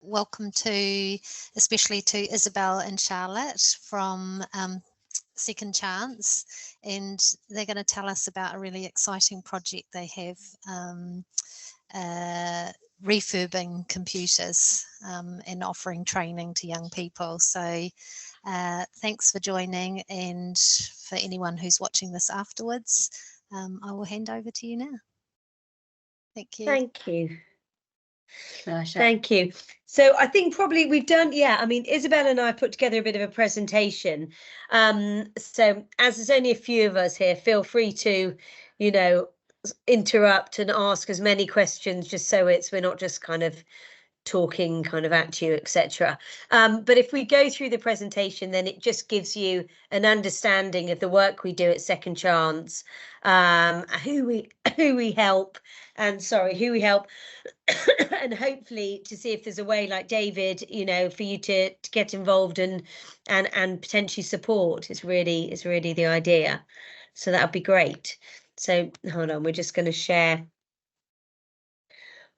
welcome to, especially to Isabel and Charlotte from Second Chance, and they're going to tell us about a really exciting project they have, refurbing computers and offering training to young people. So thanks for joining, and for anyone who's watching this afterwards, I will hand over to you now. Thank you. Thank you. Thank you. So I think probably we've done, I mean, Isabel and I put together a bit of a presentation. So as there's only a few of us here, feel free to, interrupt and ask as many questions, just so we're not just kind of talking kind of at you, etc. But if we go through the presentation, then it just gives you an understanding of the work we do at Second Chance, who we help, and who we help, and hopefully to see if there's a way, like David, for you to get involved and potentially support is really the idea. So that would be great. So hold on, we're just going to share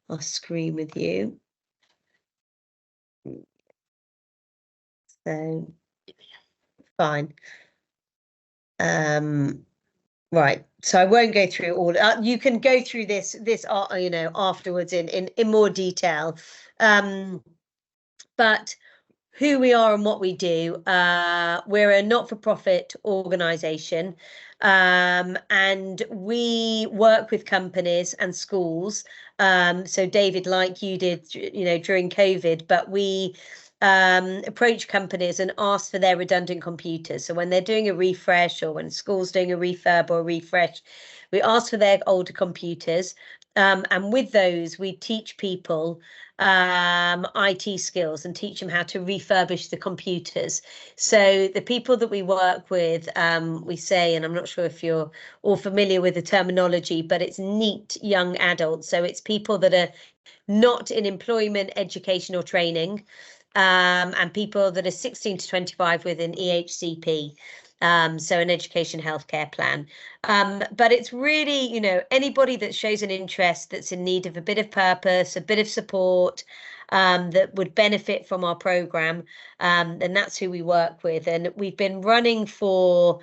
our screen with you. So fine. Right. So I won't go through all. You can go through this afterwards in more detail. But who we are and what we do. We're a not-for-profit organisation, and we work with companies and schools. So David, like you did, during COVID, but we approach companies and ask for their redundant computers. So when they're doing a refresh, or when school's doing a refurb or a refresh, we ask for their older computers. And with those, we teach people IT skills and teach them how to refurbish the computers. So the people that we work with, we say, and I'm not sure if you're all familiar with the terminology, but it's NEET young adults. So it's people that are not in employment, education or training, and people that are 16 to 25 with an EHCP. So an education healthcare plan. But it's really, anybody that shows an interest, that's in need of a bit of purpose, a bit of support, that would benefit from our program, then that's who we work with. And we've been running for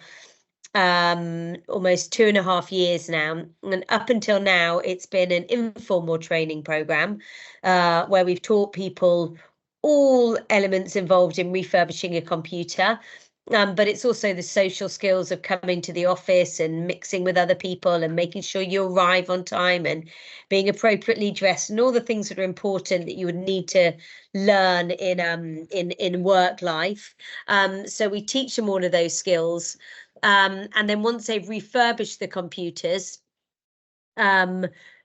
almost 2.5 years now, and up until now it's been an informal training program, where we've taught people all elements involved in refurbishing a computer. But it's also the social skills of coming to the office and mixing with other people and making sure you arrive on time and being appropriately dressed, and all the things that are important that you would need to learn in work life. So we teach them all of those skills. And then once they've refurbished the computers,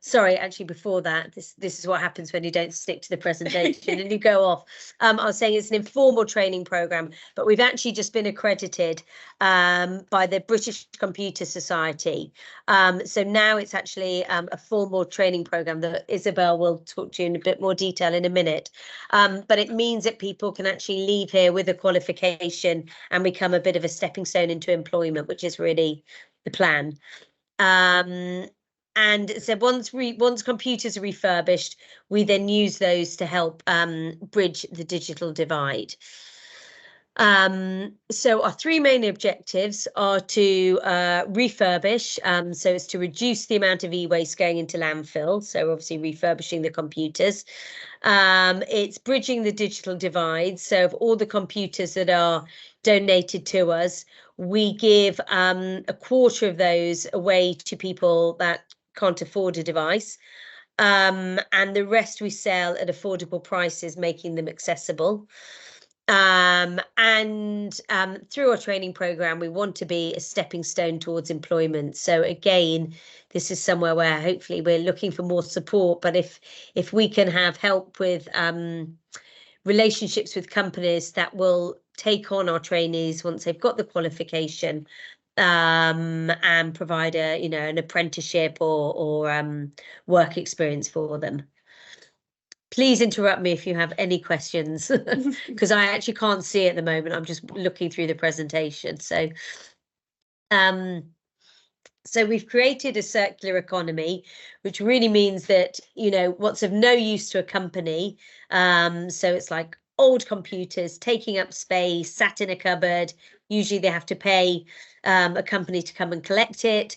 sorry, actually before that, this is what happens when you don't stick to the presentation and you go off. I was saying it's an informal training program, but we've actually just been accredited by the British Computer Society. So now it's actually a formal training program that Isabel will talk to you in a bit more detail in a minute. But it means that people can actually leave here with a qualification and become a bit of a stepping stone into employment, which is really the plan. And so once computers are refurbished, we then use those to help bridge the digital divide. So our three main objectives are to refurbish. So it's to reduce the amount of e-waste going into landfill. So obviously refurbishing the computers. It's bridging the digital divide. So of all the computers that are donated to us, we give a quarter of those away to people that can't afford a device, and the rest we sell at affordable prices, making them accessible. And through our training program, we want to be a stepping stone towards employment. So again, this is somewhere where hopefully we're looking for more support, but if we can have help with relationships with companies that will take on our trainees once they've got the qualification, and provide an apprenticeship or work experience for them. Please interrupt me if you have any questions, because I actually can't see at the moment. I'm just looking through the presentation. So So we've created a circular economy, which really means that, you know, what's of no use to a company. So it's like old computers taking up space, sat in a cupboard. Usually they have to pay a company to come and collect it.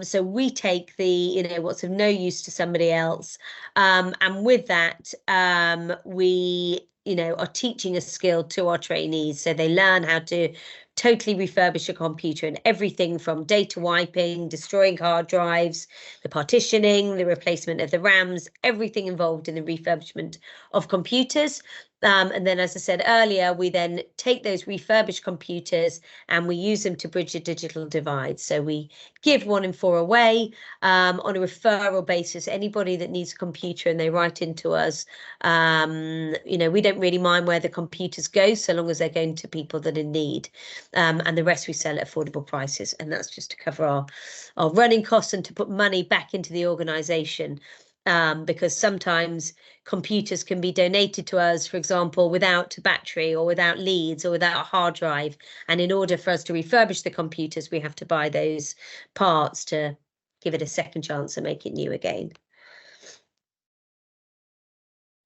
So we take the, you know, what's of no use to somebody else. And with that, we, you know, are teaching a skill to our trainees. So they learn how to totally refurbish a computer, and everything from data wiping, destroying hard drives, the partitioning, the replacement of the RAMs, everything involved in the refurbishment of computers. And then, as I said earlier, we then take those refurbished computers and we use them to bridge the digital divide. So we give 1 in 4 away on a referral basis. Anybody that needs a computer and they write into us, you know, we don't really mind where the computers go, so long as they're going to people that are in need. And the rest we sell at affordable prices. And that's just to cover our running costs and to put money back into the organisation. Because sometimes computers can be donated to us, for example, without a battery or without leads or without a hard drive. And in order for us to refurbish the computers, we have to buy those parts to give it a second chance and make it new again.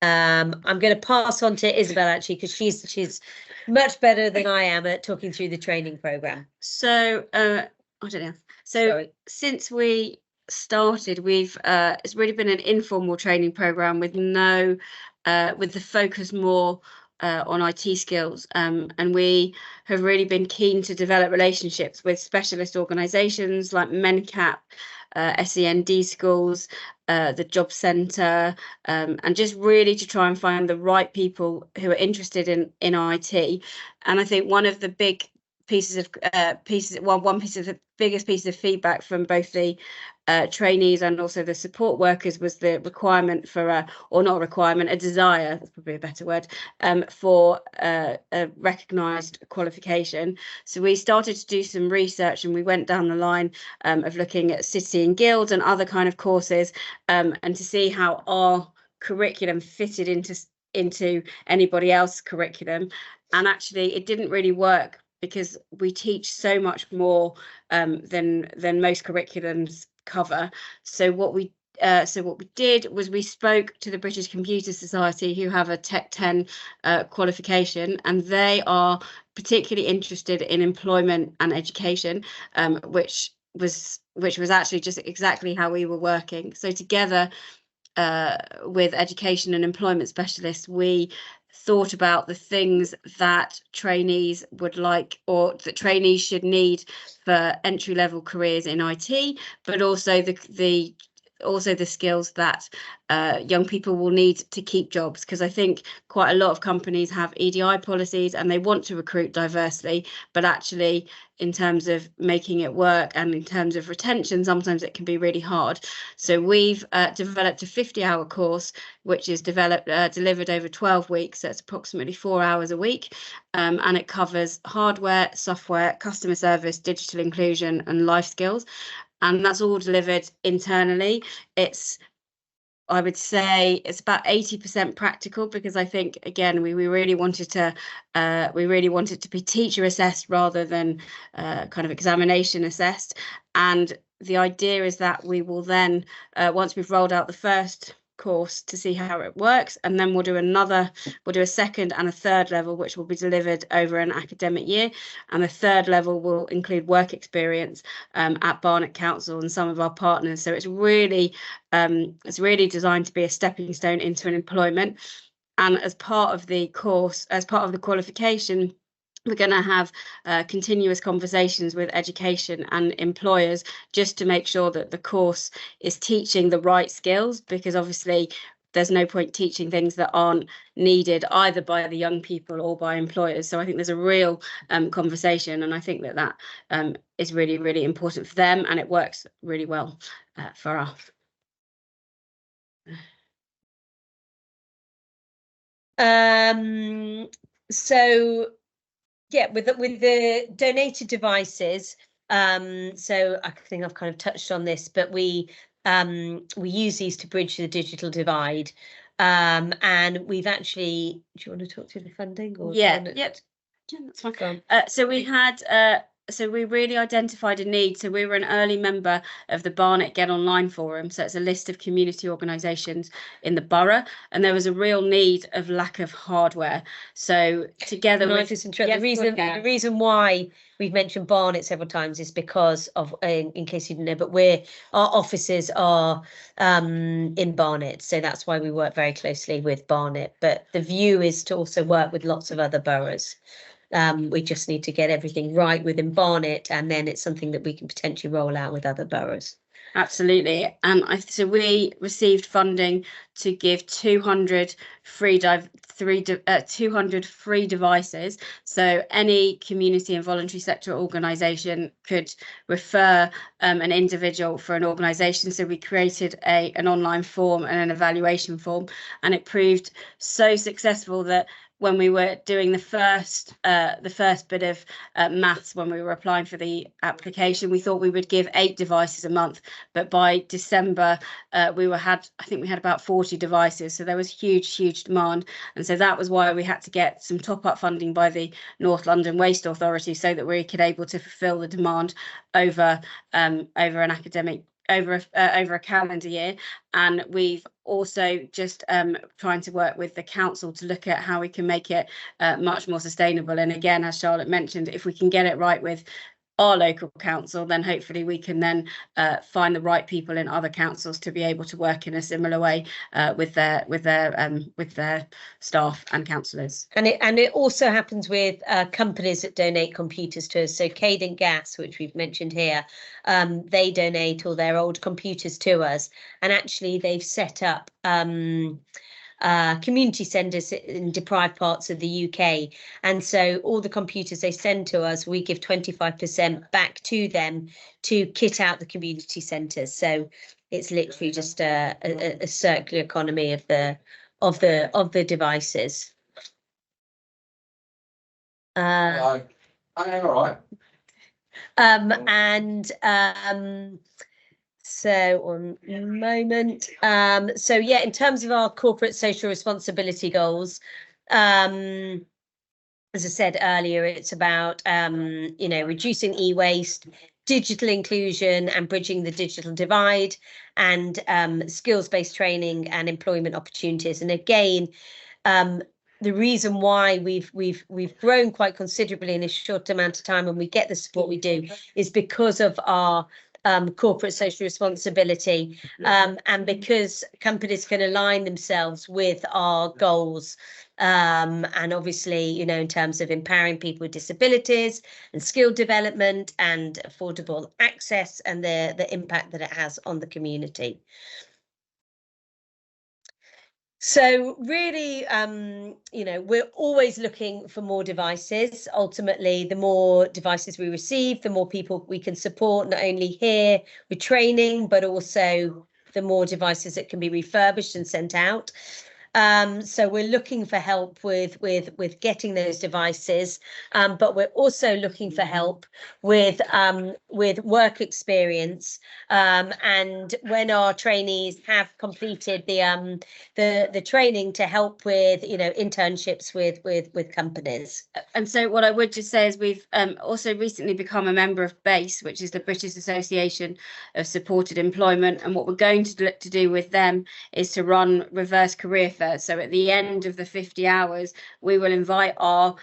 I'm going to pass on to Isabel, actually, because she's much better than I am at talking through the training program. So I don't know. So since we started, we've it's really been an informal training program with no with the focus more on IT skills, and we have really been keen to develop relationships with specialist organisations like MenCap, SEND schools, the job centre, and just really to try and find the right people who are interested in IT. And I think one of the big pieces of one piece of the biggest piece of feedback from both the trainees and also the support workers was the requirement for or not a requirement, a desire, that's probably a better word, for a recognised qualification. So we started to do some research and we went down the line of looking at city and guilds and other kind of courses, and to see how our curriculum fitted into anybody else's curriculum. And actually it didn't really work, because we teach so much more than most curriculums cover. So what we did was we spoke to the British Computer Society, who have a Tech 10 qualification, and they are particularly interested in employment and education, which was actually just exactly how we were working. So together with education and employment specialists, we thought about the things that trainees would like, or that trainees should need for entry-level careers in IT, but also the skills that young people will need to keep jobs, because I think quite a lot of companies have EDI policies and they want to recruit diversely, but actually in terms of making it work and in terms of retention, sometimes it can be really hard. So we've developed a 50-hour course, which is delivered over 12 weeks. So it's approximately 4 hours a week, and it covers hardware, software, customer service, digital inclusion and life skills. And that's all delivered internally. I would say it's about 80% practical, because I think, again, we really wanted to be teacher assessed rather than kind of examination assessed. And the idea is that we will then, once we've rolled out the first course to see how it works, and then we'll do a second and a third level, which will be delivered over an academic year, and the third level will include work experience at Barnet Council and some of our partners. So it's really designed to be a stepping stone into an employment. And as part of the course, as part of the qualification, we're going to have continuous conversations with education and employers, just to make sure that the course is teaching the right skills, because obviously there's no point teaching things that aren't needed either by the young people or by employers. So I think there's a real conversation, and I think that is really, really important for them, and it works really well for us. So yeah, with the donated devices, so I think I've kind of touched on this, but we use these to bridge the digital divide, and we've actually, do you want to talk through the funding? Or that's fine. So we had so we really identified a need. So we were an early member of the Barnet Get Online Forum. So it's a list of community organisations in the borough, and there was a real need of lack of hardware. So together with the reason why we've mentioned Barnet several times is because of, in case you didn't know, but our offices are in Barnet, so that's why we work very closely with Barnet. But the view is to also work with lots of other boroughs. We just need to get everything right within Barnet, and then it's something that we can potentially roll out with other boroughs. Absolutely. And so we received funding to give 200 free 200 free devices. So any community and voluntary sector organisation could refer an individual for an organisation. So we created an online form and an evaluation form, and it proved so successful that when we were doing the first bit of maths, when we were applying for the application, we thought we would give 8 devices a month, but by December I think we had about 40 devices, so there was huge demand. And so that was why we had to get some top-up funding by the North London Waste Authority, so that we could able to fulfil the demand over an academic over a calendar year. And we've also just trying to work with the council to look at how we can make it much more sustainable. And again, as Charlotte mentioned, if we can get it right with our local council, then hopefully we can then find the right people in other councils to be able to work in a similar way with their staff and councillors. And it also happens with companies that donate computers to us. So Cadent Gas, which we've mentioned here, they donate all their old computers to us, and actually they've set up community centres in deprived parts of the UK. And so all the computers they send to us, we give 25% back to them to kit out the community centres. So it's literally just a circular economy of the devices. All right. So one moment. So yeah, in terms of our corporate social responsibility goals, as I said earlier, it's about reducing e-waste, digital inclusion and bridging the digital divide, and skills-based training and employment opportunities. And again, the reason why we've grown quite considerably in a short amount of time, and we get the support we do, is because of our corporate social responsibility, and because companies can align themselves with our goals, and obviously, in terms of empowering people with disabilities and skill development and affordable access, and the impact that it has on the community. So really, we're always looking for more devices. Ultimately, the more devices we receive, the more people we can support, not only here with training, but also the more devices that can be refurbished and sent out. So we're looking for help with getting those devices, but we're also looking for help with work experience, and when our trainees have completed the training, to help with internships with companies. And so what I would just say is we've also recently become a member of BASE, which is the British Association of Supported Employment, and what we're going to look to do with them is to run reverse career fairs. So at the end of the 50 hours, we will invite our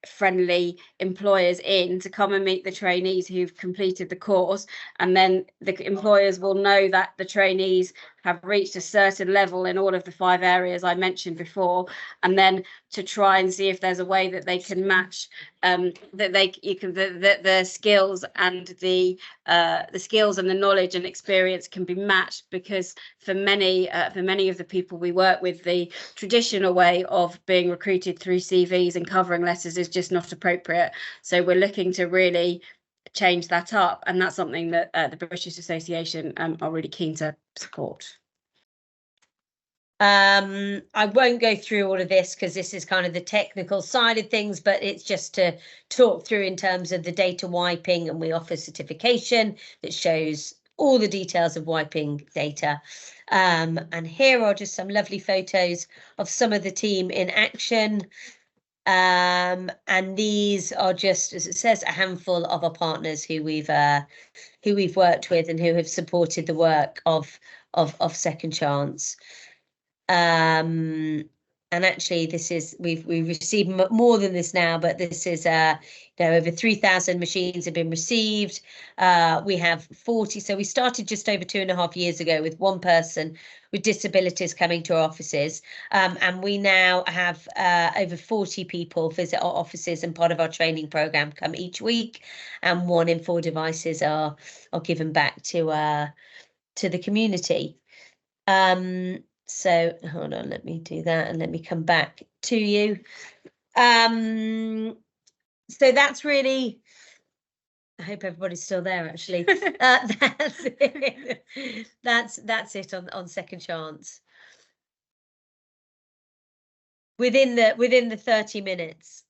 friendly employers in to come and meet the trainees who've completed the course, and then the employers will know that the trainees have reached a certain level in all of the 5 areas I mentioned before, and then to try and see if there's a way that they can match the skills and the skills and the knowledge and experience can be matched, because for many of the people we work with, the traditional way of being recruited through CVs and covering letters is just not appropriate. So we're looking to really change that up, and that's something that the British Association are really keen to support. I won't go through all of this because this is kind of the technical side of things, but it's just to talk through in terms of the data wiping, and we offer certification that shows all the details of wiping data. And here are just some lovely photos of some of the team in action. And these are just, as it says, a handful of our partners who we've worked with and who have supported the work of Second Chance. And actually, this is we've received more than this now, but this is over 3,000 machines have been received. We have 40. So we started just over 2.5 years ago with one person with disabilities coming to our offices, and we now have over 40 people visit our offices, and part of our training program come each week, and 1 in 4 devices are given back to the community. So hold on, let me do that and let me come back to you. So that's really, I hope everybody's still there actually. That's it. That's it on Second Chance. Within the 30 minutes.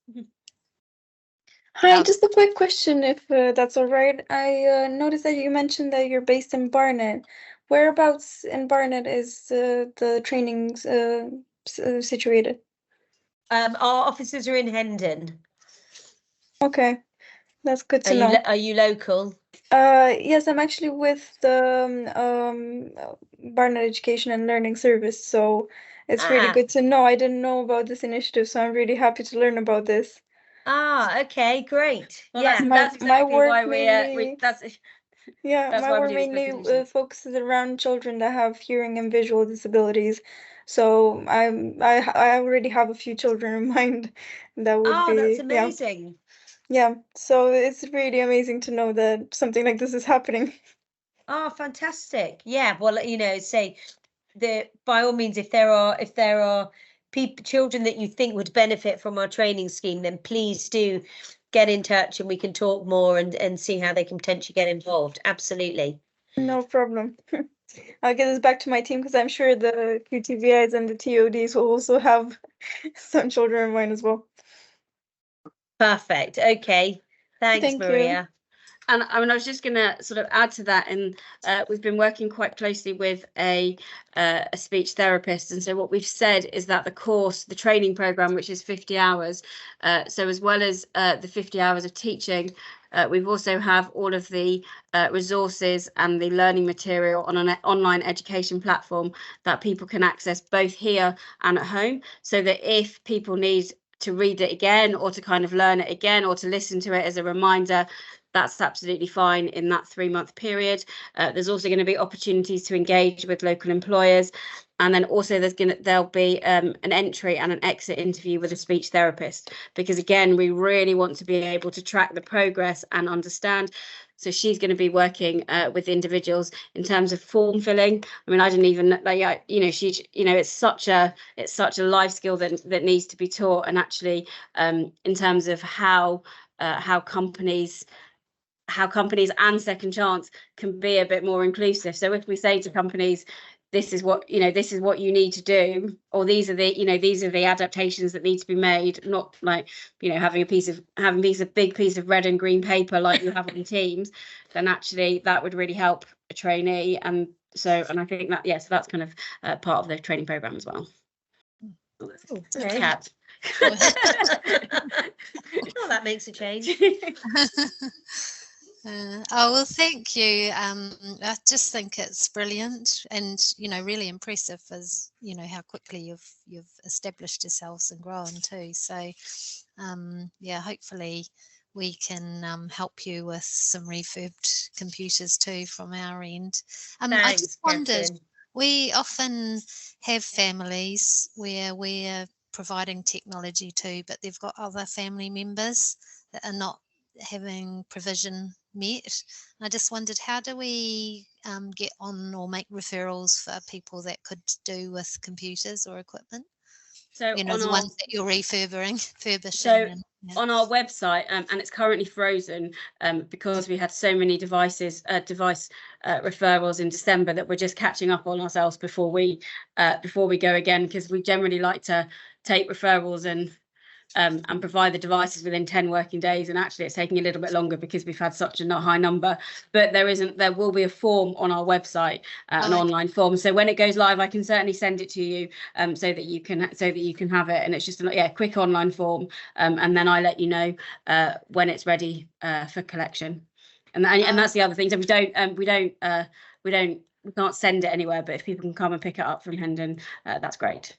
Hi, just a quick question, if that's all right. I noticed that you mentioned that you're based in Barnet. Whereabouts in Barnet is the trainings situated? Our offices are in Hendon. Okay, that's good to know. Are you local? Yes, I'm actually with the Barnet Education and Learning Service, so it's really good to know. I didn't know about this initiative, so I'm really happy to learn about this. Okay, great. Well, yeah, that's exactly my work why mainly, my why we work do this mainly presentation. focuses around children that have hearing and visual disabilities. So I already have a few children in mind that would be that's amazing. Yeah. So it's really amazing to know that something like this is happening. Oh, fantastic. Yeah, well, say by all means, if there are children that you think would benefit from our training scheme, then please do get in touch and we can talk more and see how they can potentially get involved. Absolutely. No problem. I'll get this back to my team because I'm sure the QTVIs and the TODs will also have some children in mind as well. Perfect. Okay. Thanks, Thank Maria. you. And I mean, I was just going to sort of add to that, and we've been working quite closely with a speech therapist, and so what we've said is that the training program, which is 50 hours, so as well as the 50 hours of teaching, we've also have all of the resources and the learning material on an online education platform that people can access both here and at home, so that if people need to read it again or to kind of learn it again or to listen to it as a reminder, that's absolutely fine in that 3-month period. There's also going to be opportunities to engage with local employers. And then also there'll be an entry and an exit interview with a speech therapist, because again, we really want to be able to track the progress and understand. So she's going to be working with individuals in terms of form filling. I mean, I didn't even it's such a life skill that needs to be taught. And actually, in terms of how companies and Second Chance can be a bit more inclusive. So if we say to companies, this is what you need to do, or these are the adaptations that need to be made, not like having a big piece of red and green paper like you have on Teams, then actually that would really help a trainee. And I think that so that's kind of part of the training program as well. Cat. Oh, that makes a change. Well, thank you. I just think it's brilliant and really impressive as how quickly you've established yourselves and grown too. So hopefully we can help you with some refurbed computers too from our end. Thanks, I just wondered, Catherine. we often have families where we're providing technology to, but they've got other family members that are not having provision met. I just wondered, how do we get on or make referrals for people that could do with computers or equipment? So the ones that you're refurbishing. So on our website, and it's currently frozen because we had so many device referrals in December that we're just catching up on ourselves before we go again, because we generally like to take referrals and and provide the devices within 10 working days. And actually it's taking a little bit longer because we've had such a high number, but there will be a form on our website, an online form. So when it goes live, I can certainly send it to you, so that you can have it. And it's just a quick online form, and then I let you know when it's ready for collection. And that's the other thing. So we can't send it anywhere, but if people can come and pick it up from Hendon, that's great.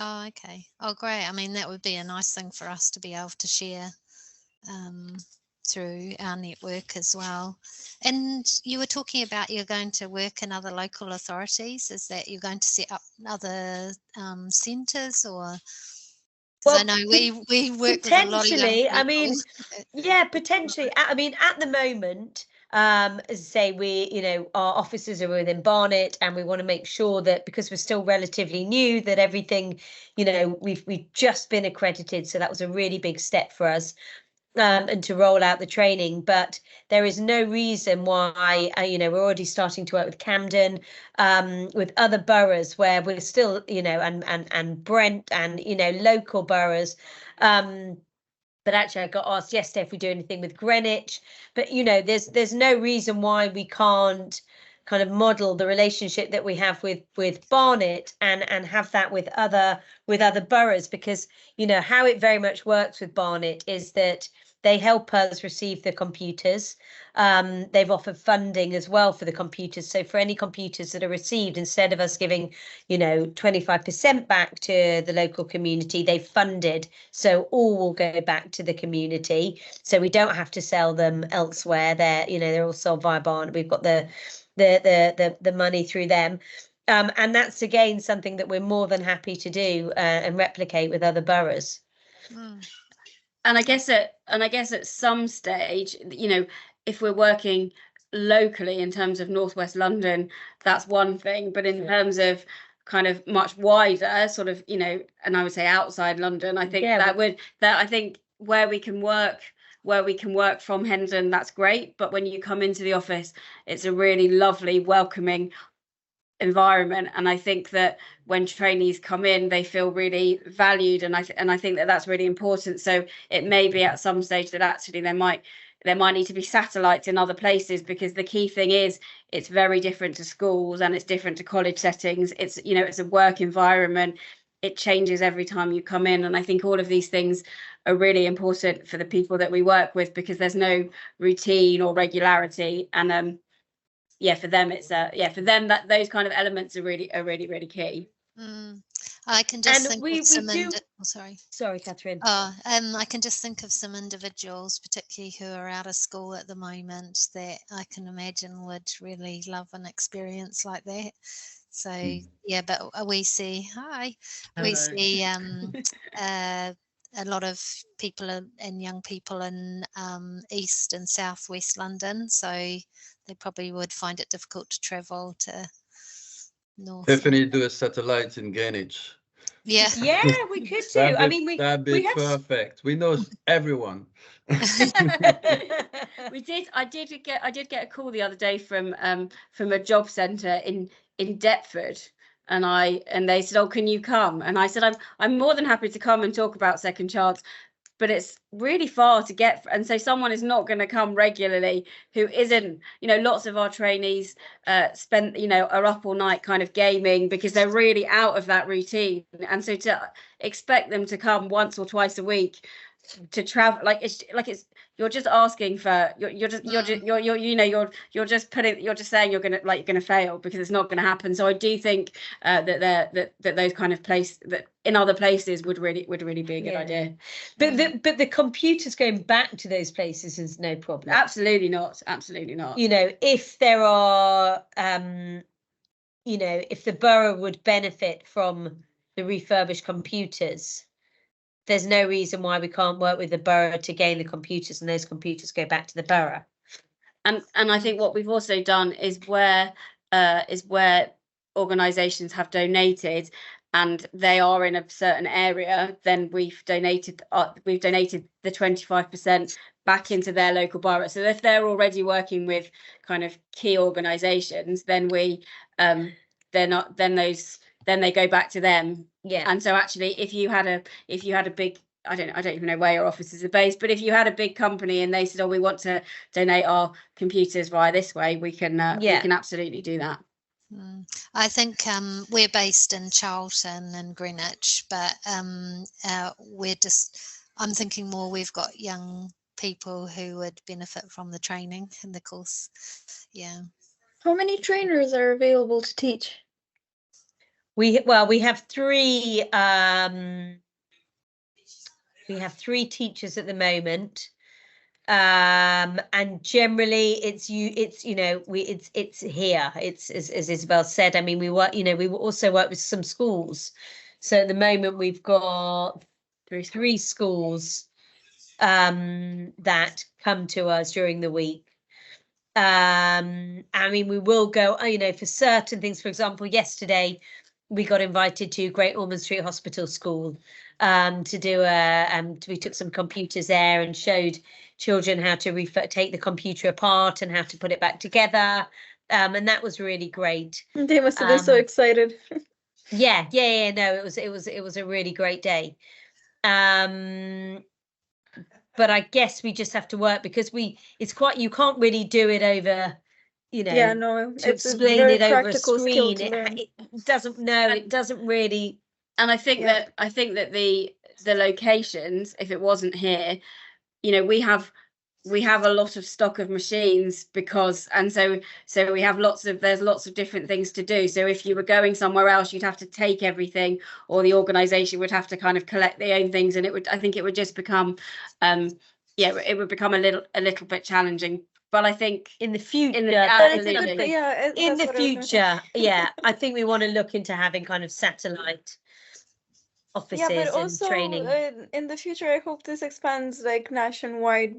Oh, okay. Oh, great. I mean, that would be a nice thing for us to be able to share through our network as well. And you were talking about you're going to work in other local authorities. Is that you're going to set up other centres, or? Well, I know we work with a lot of young people. I mean, yeah, potentially. I mean, at the moment, as I say, our offices are within Barnet, and we want to make sure that, because we're still relatively new, that everything, we've just been accredited, so that was a really big step for us. And to roll out the training, but there is no reason why, we're already starting to work with Camden, with other boroughs where we're still, and Brent and, local boroughs. But actually I got asked yesterday if we do anything with Greenwich, but, there's no reason why we can't kind of model the relationship that we have with Barnet and have that with other boroughs, because, how it very much works with Barnet is that they help us receive the computers. They've offered funding as well for the computers. So for any computers that are received, instead of us giving, 25% back to the local community, they've funded. So all will go back to the community. So we don't have to sell them elsewhere. They're all sold via Barnet. We've got the money through them. And that's again something that we're more than happy to do and replicate with other boroughs. And I guess at some stage, if we're working locally in terms of Northwest London, that's one thing. But in terms of kind of much wider, sort of, and I would say outside London, I think I think where we can work from Hendon, that's great. But when you come into the office, it's a really lovely, welcoming environment, and I think that when trainees come in, they feel really valued, and I think that that's really important. So it may be at some stage that actually there might need to be satellites in other places, because the key thing is it's very different to schools and it's different to college settings. It's it's a work environment. It changes every time you come in, and I think all of these things are really important for the people that we work with, because there's no routine or regularity, and for them it's that those kind of elements are really key. I can just think of some sorry, Catherine. I can just think of some individuals, particularly who are out of school at the moment, that I can imagine would really love an experience like that. So but we see a lot of people and young people in East and Southwest London, so they probably would find it difficult to travel to North. Definitely do a satellite in Greenwich. Yeah. Yeah, we could do. That'd be perfect. We know everyone. I did get a call the other day from a job centre in Deptford. And they said, "Oh, can you come?" And I said, "I'm more than happy to come and talk about Second Chance, but it's really far to get." And so someone is not going to come regularly who isn't, lots of our trainees are up all night kind of gaming, because they're really out of that routine. And so to expect them to come once or twice a week to travel, you're just asking for, you're just saying you're gonna fail, because it's not going to happen. So I do think that those kind of that in other places would really be a good idea. But the computers going back to those places is no problem. Absolutely not. If there are if the borough would benefit from the refurbished computers, there's no reason why we can't work with the borough to gain the computers, and those computers go back to the borough. And I think what we've also done is where organisations have donated and they are in a certain area, then we've donated the 25% back into their local borough. So if they're already working with kind of key organisations, then then they go back to them. Yeah. And so actually, if you had a big I don't even know where your offices are based, but if you had a big company and they said, oh, we want to donate our computers via this way, we can absolutely do that. I think we're based in Charlton and Greenwich, but I'm thinking more we've got young people who would benefit from the training in the course. Yeah. How many trainers are available to teach? We have three. We have 3 teachers at the moment, and generally it's here. It's as Isabel said. I mean, we also work with some schools. So at the moment we've got 3 schools that come to us during the week. I mean, we will go, for certain things. For example, yesterday we got invited to Great Ormond Street Hospital School to do we took some computers there and showed children how to take the computer apart and how to put it back together. And that was really great. They must have been so excited. Yeah. No, it was a really great day. But I guess we just have to work because you can't really do it over, Yeah, no, to it's explain a very it over a practical skill screen. to learn. It doesn't really. And I think that the locations, if it wasn't here, we have a lot of stock of machines so we have there's lots of different things to do. So if you were going somewhere else, you'd have to take everything, or the organization would have to kind of collect their own things, and I think it would just become it would become a little bit challenging. But I think in the future, I think we want to look into having kind of satellite offices. Yeah, but also training. In the future, I hope this expands like nationwide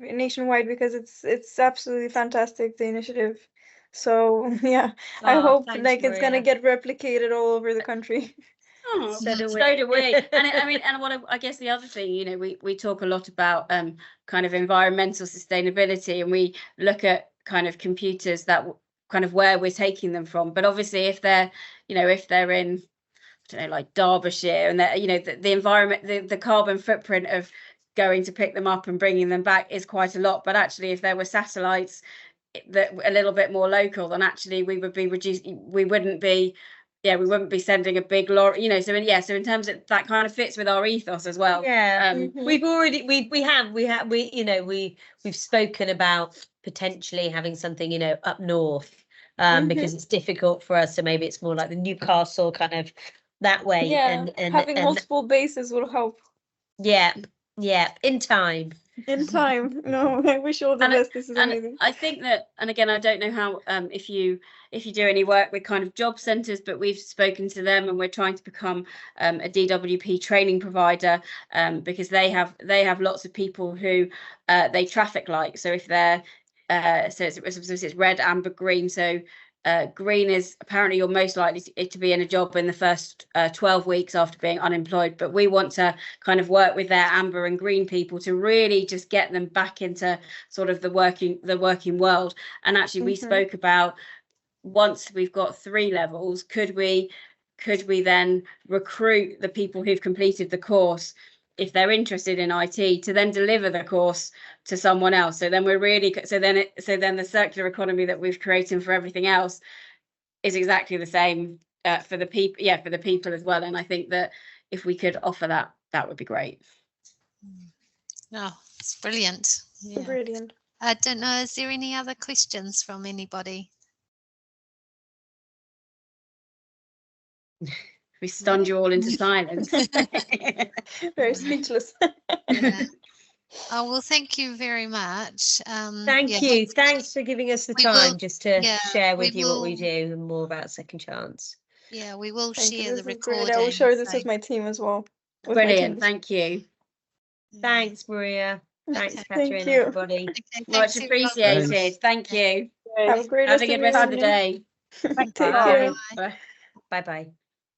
because it's absolutely fantastic, the initiative. So yeah, I hope thanks, it's gonna get replicated all over the country. Oh, so do we. And what I guess the other thing, we talk a lot about kind of environmental sustainability, and we look at kind of computers that kind of where we're taking them from. But obviously, if they're in, I don't know, like Derbyshire, and that the environment, the carbon footprint of going to pick them up and bringing them back is quite a lot. But actually, if there were satellites that a little bit more local, then actually we would be we wouldn't be sending a big lorry, so in terms of that, kind of fits with our ethos as well. We've spoken about potentially having something up north, because it's difficult for us, so maybe it's more like the Newcastle kind of that way. And having multiple bases will help. In time. No, I wish you all the best. This is amazing. I think that, and again, I don't know how if you do any work with kind of job centres, but we've spoken to them, and we're trying to become a DWP training provider, because they have lots of people who they traffic light. So if they're so it's red, amber, green. So green is apparently you're most likely to be in a job in the first 12 weeks after being unemployed, but we want to kind of work with their amber and green people to really just get them back into sort of the working world. And actually we spoke about, once we've got 3 levels, could we then recruit the people who've completed the course, if they're interested in IT, to then deliver the course to someone else. So then then the circular economy that we've created for everything else is exactly the same for the people as well. And I think that if we could offer that, that would be great. Oh, it's brilliant. Yeah. Brilliant. I don't know, is there any other questions from anybody? We stunned you all into silence. Very speechless. Yeah. Oh, well, thank you very much. Thank you. Thanks for giving us the time just to share with you what we do and more about Second Chance. Yeah, we will share the recording. Great. I will share this with my team as well. Brilliant. Thank you. Thanks, Maria. Thanks, Catherine. Thank you. Everybody. Much appreciated. Thank you. Have a great rest of the day. Take care. Bye. Bye-bye.